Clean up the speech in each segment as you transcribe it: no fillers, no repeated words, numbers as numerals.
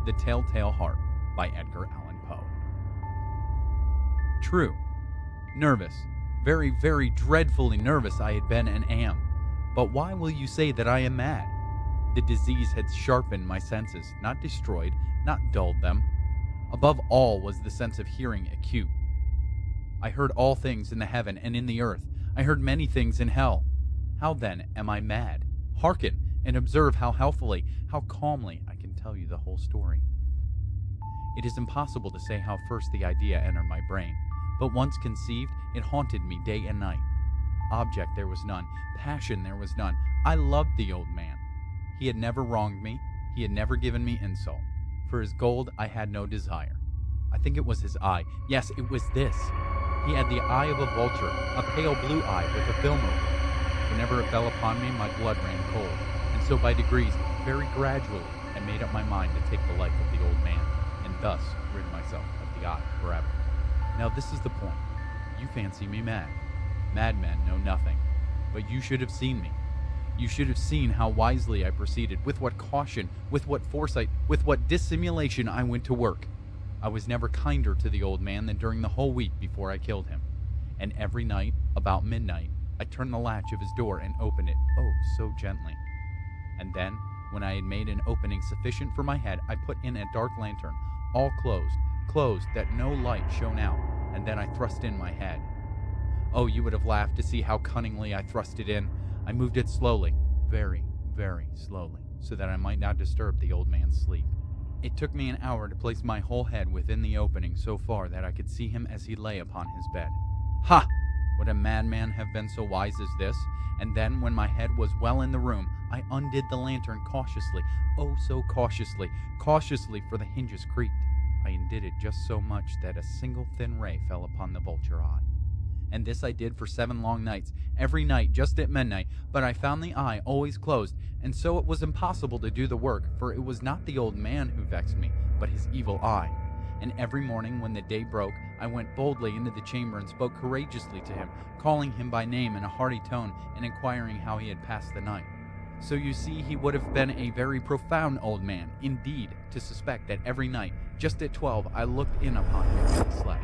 The Telltale Heart by Edgar Allan Poe. True. Nervous. Very, very dreadfully nervous I had been and am. But why will you say that I am mad? The disease had sharpened my senses, not destroyed, not dulled them. Above all was the sense of hearing acute. I heard all things in the heaven and in the earth. I heard many things in hell. How then am I mad? Hearken, and observe how healthily, how calmly I can tell you the whole story. It is impossible to say how first the idea entered my brain, but once conceived, it haunted me day and night. Object there was none, passion there was none. I loved the old man. He had never wronged me, he had never given me insult. For his gold I had no desire. I think it was his eye. Yes, it was this. He had the eye of a vulture, a pale blue eye with a film over it. Whenever it fell upon me, my blood ran cold, and so by degrees, very gradually, I made up my mind to take the life of the old man, and thus rid myself of the eye forever. Now this is the point. You fancy me mad. Madmen know nothing. But you should have seen me. You should have seen how wisely I proceeded, with what caution, with what foresight, with what dissimulation I went to work. I was never kinder to the old man than during the whole week before I killed him. And every night, about midnight, I turned the latch of his door and opened it, oh, so gently. And then, when I had made an opening sufficient for my head, I put in a dark lantern, all closed that no light shone out, and then I thrust in my head. Oh, you would have laughed to see how cunningly I thrust it in. I moved it slowly, very, very slowly, so that I might not disturb the old man's sleep. It took me an hour to place my whole head within the opening so far that I could see him as he lay upon his bed. Ha! Would a madman have been so wise as this? And then, when my head was well in the room, I undid the lantern cautiously, oh so cautiously, for the hinges creaked. I undid it just so much that a single thin ray fell upon the vulture eye. And this I did for 7 long nights, every night just at midnight, but I found the eye always closed, and so it was impossible to do the work, for it was not the old man who vexed me, but his evil eye. And every morning when the day broke, I went boldly into the chamber and spoke courageously to him, calling him by name in a hearty tone and inquiring how he had passed the night. So you see, he would have been a very profound old man, indeed, to suspect that every night, just at 12, I looked in upon him as he slept.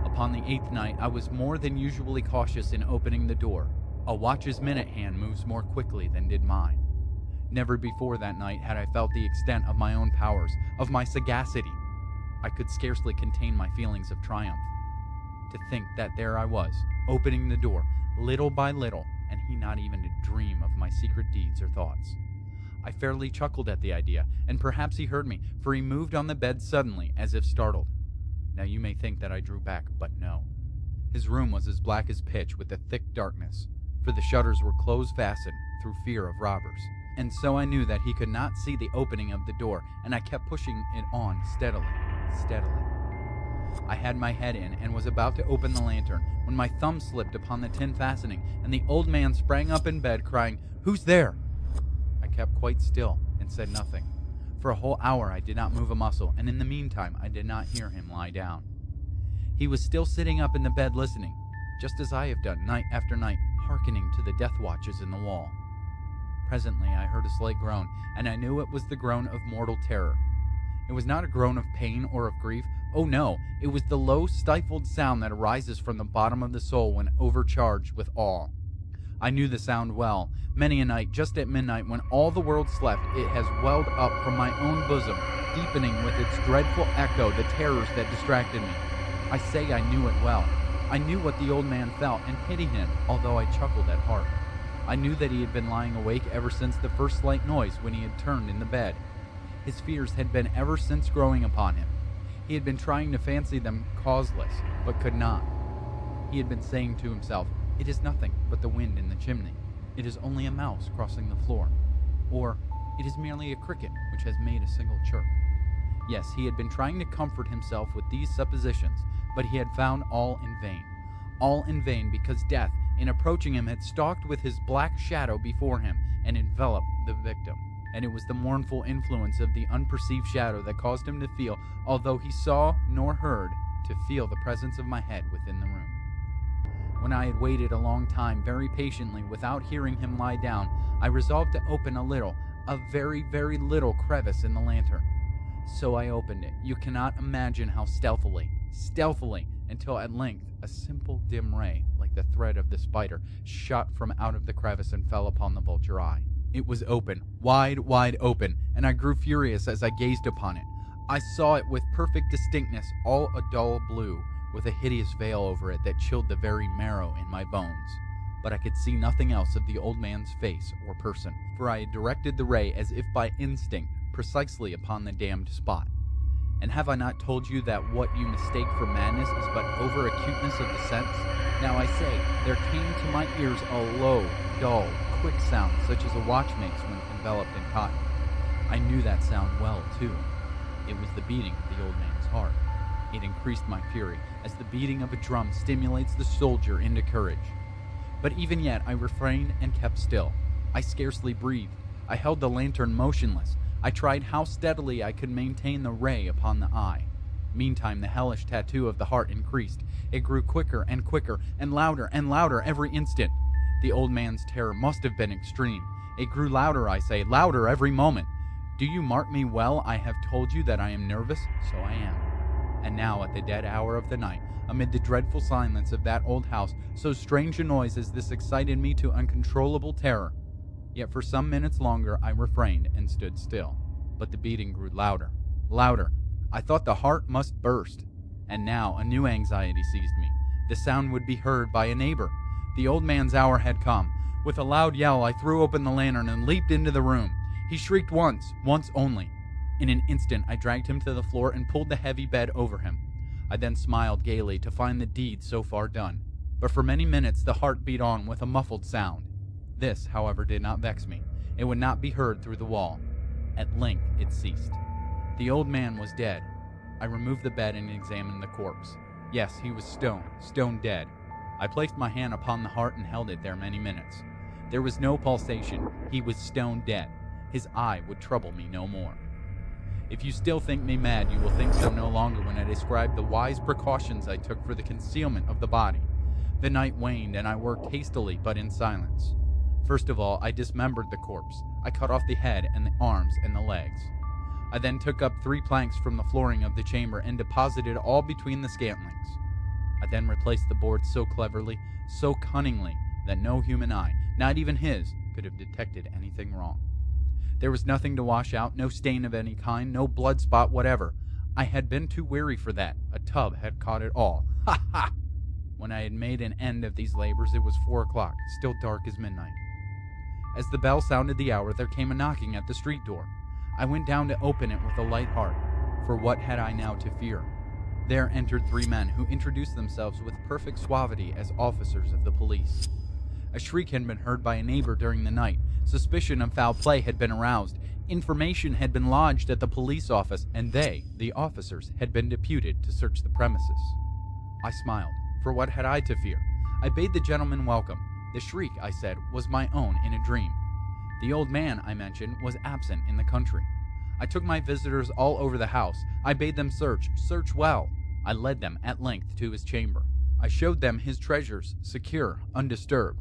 Upon the 8th night, I was more than usually cautious in opening the door. A watch's minute hand moves more quickly than did mine. Never before that night had I felt the extent of my own powers, of my sagacity. I could scarcely contain my feelings of triumph. To think that there I was, opening the door, little by little, and he not even to dream of my secret deeds or thoughts. I fairly chuckled at the idea, and perhaps he heard me, for he moved on the bed suddenly, as if startled. Now you may think that I drew back, but no. His room was as black as pitch with a thick darkness, for the shutters were close-fastened through fear of robbers. And so I knew that he could not see the opening of the door, and I kept pushing it on steadily. I had my head in and was about to open the lantern when my thumb slipped upon the tin fastening, and the old man sprang up in bed crying, "Who's there?" I kept quite still and said nothing. For a whole hour I did not move a muscle, and in the meantime I did not hear him lie down. He was still sitting up in the bed listening, just as I have done night after night, hearkening to the death watches in the wall. Presently I heard a slight groan, and I knew it was the groan of mortal terror. It was not a groan of pain or of grief. Oh no, it was the low, stifled sound that arises from the bottom of the soul when overcharged with awe. I knew the sound well. Many a night, just at midnight, when all the world slept, it has welled up from my own bosom, deepening with its dreadful echo the terrors that distracted me. I say I knew it well. I knew what the old man felt, and pitied him, although I chuckled at heart. I knew that he had been lying awake ever since the first slight noise when he had turned in the bed. His fears had been ever since growing upon him. He had been trying to fancy them causeless, but could not. He had been saying to himself, "It is nothing but the wind in the chimney. It is only a mouse crossing the floor." Or, "It is merely a cricket which has made a single chirp." Yes, he had been trying to comfort himself with these suppositions, but he had found all in vain. All in vain, because death, in approaching him, had stalked with his black shadow before him and enveloped the victim. And it was the mournful influence of the unperceived shadow that caused him to feel, although he saw nor heard, to feel the presence of my head within the room. When I had waited a long time, very patiently, without hearing him lie down, I resolved to open a little, a very, very little crevice in the lantern. So I opened it. You cannot imagine how stealthily, until at length a simple dim ray, like the thread of the spider, shot from out of the crevice and fell upon the vulture eye. It was open, wide open, and I grew furious as I gazed upon it. I saw it with perfect distinctness, all a dull blue, with a hideous veil over it that chilled the very marrow in my bones. But I could see nothing else of the old man's face or person, for I had directed the ray as if by instinct, precisely upon the damned spot. And have I not told you that what you mistake for madness is but over-acuteness of the sense? Now I say, there came to my ears a low, dull, quick sound, such as a watch makes when enveloped in cotton. I knew that sound well, too. It was the beating of the old man's heart. It increased my fury, as the beating of a drum stimulates the soldier into courage. But even yet I refrained and kept still. I scarcely breathed. I held the lantern motionless. I tried how steadily I could maintain the ray upon the eye. Meantime, the hellish tattoo of the heart increased. It grew quicker and louder every instant. The old man's terror must have been extreme. It grew louder, I say, louder every moment. Do you mark me well? I have told you that I am nervous, so I am. And now, at the dead hour of the night, amid the dreadful silence of that old house, so strange a noise as this excited me to uncontrollable terror. Yet for some minutes longer I refrained and stood still. But the beating grew louder. I thought the heart must burst. And now a new anxiety seized me. The sound would be heard by a neighbor. The old man's hour had come. With a loud yell, I threw open the lantern and leaped into the room. He shrieked once only. In an instant, I dragged him to the floor and pulled the heavy bed over him. I then smiled gaily to find the deed so far done. But for many minutes the heart beat on with a muffled sound. This, however, did not vex me. It would not be heard through the wall. At length it ceased. The old man was dead. I removed the bed and examined the corpse. Yes, he was stone dead. I placed my hand upon the heart and held it there many minutes. There was no pulsation. He was stone dead. His eye would trouble me no more. If you still think me mad, you will think so no longer when I describe the wise precautions I took for the concealment of the body. The night waned, and I worked hastily but in silence. First of all, I dismembered the corpse. I cut off the head and the arms and the legs. I then took up 3 planks from the flooring of the chamber and deposited all between the scantlings. I then replaced the boards so cleverly, so cunningly, that no human eye, not even his, could have detected anything wrong. There was nothing to wash out, no stain of any kind, no blood spot whatever. I had been too weary for that. A tub had caught it all. Ha ha! When I had made an end of these labors, it was 4 o'clock, still dark as midnight. As the bell sounded the hour, there came a knocking at the street door. I went down to open it with a light heart, for what had I now to fear? There entered 3 men who introduced themselves with perfect suavity as officers of the police. A shriek had been heard by a neighbor during the night. Suspicion of foul play had been aroused. Information had been lodged at the police office, and they, the officers, had been deputed to search the premises. I smiled, for what had I to fear? I bade the gentleman welcome. The shriek, I said, was my own in a dream. The old man, I mentioned, was absent in the country. I took my visitors all over the house. I bade them search well. I led them, at length, to his chamber. I showed them his treasures, secure, undisturbed.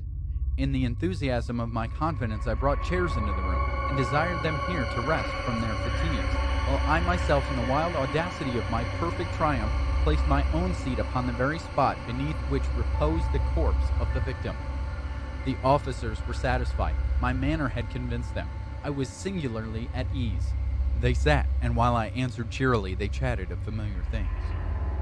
In the enthusiasm of my confidence, I brought chairs into the room, and desired them here to rest from their fatigues, while I myself, in the wild audacity of my perfect triumph, placed my own seat upon the very spot beneath which reposed the corpse of the victim. The officers were satisfied. My manner had convinced them. I was singularly at ease. They sat, and while I answered cheerily, they chatted of familiar things.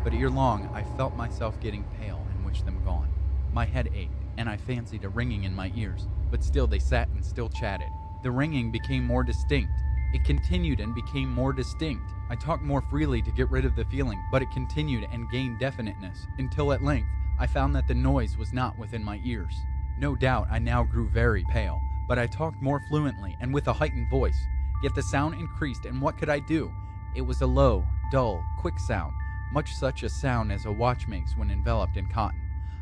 But ere long, I felt myself getting pale and wished them gone. My head ached, and I fancied a ringing in my ears, but still they sat and still chatted. The ringing became more distinct. It continued and became more distinct. I talked more freely to get rid of the feeling, but it continued and gained definiteness, until at length I found that the noise was not within my ears. No doubt I now grew very pale, but I talked more fluently and with a heightened voice. Yet the sound increased, and what could I do? It was a low, dull, quick sound, much such a sound as a watch makes when enveloped in cotton.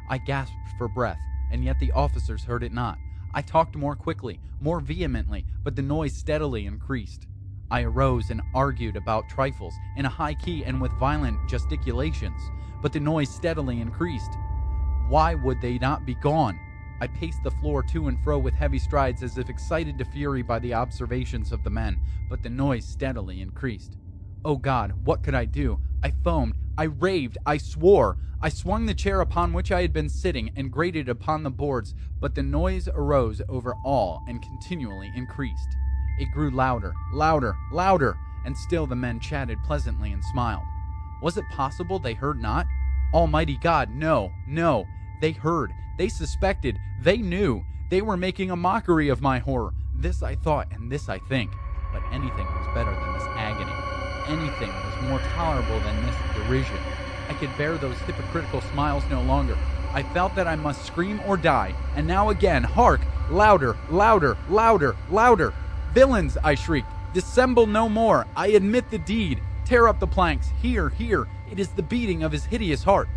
I gasped for breath, and yet the officers heard it not. I talked more quickly, more vehemently, but the noise steadily increased. I arose and argued about trifles, in a high key and with violent gesticulations, but the noise steadily increased. Why would they not be gone? I paced the floor to and fro with heavy strides as if excited to fury by the observations of the men, but the noise steadily increased. Oh God, what could I do? I foamed, I raved, I swore. I swung the chair upon which I had been sitting and grated upon the boards, but the noise arose over all and continually increased. It grew louder, louder, louder, and still the men chatted pleasantly and smiled. Was it possible they heard not? Almighty God, no, no. They heard, they suspected, they knew. They were making a mockery of my horror. This I thought, and this I think. But anything was better than this agony. Anything was more tolerable than this derision. I could bear those hypocritical smiles no longer. I felt that I must scream or die. And now again, hark! Louder, louder, louder, louder! Villains, I shrieked, dissemble no more. I admit the deed. Tear up the planks. Here, here. It is the beating of his hideous heart.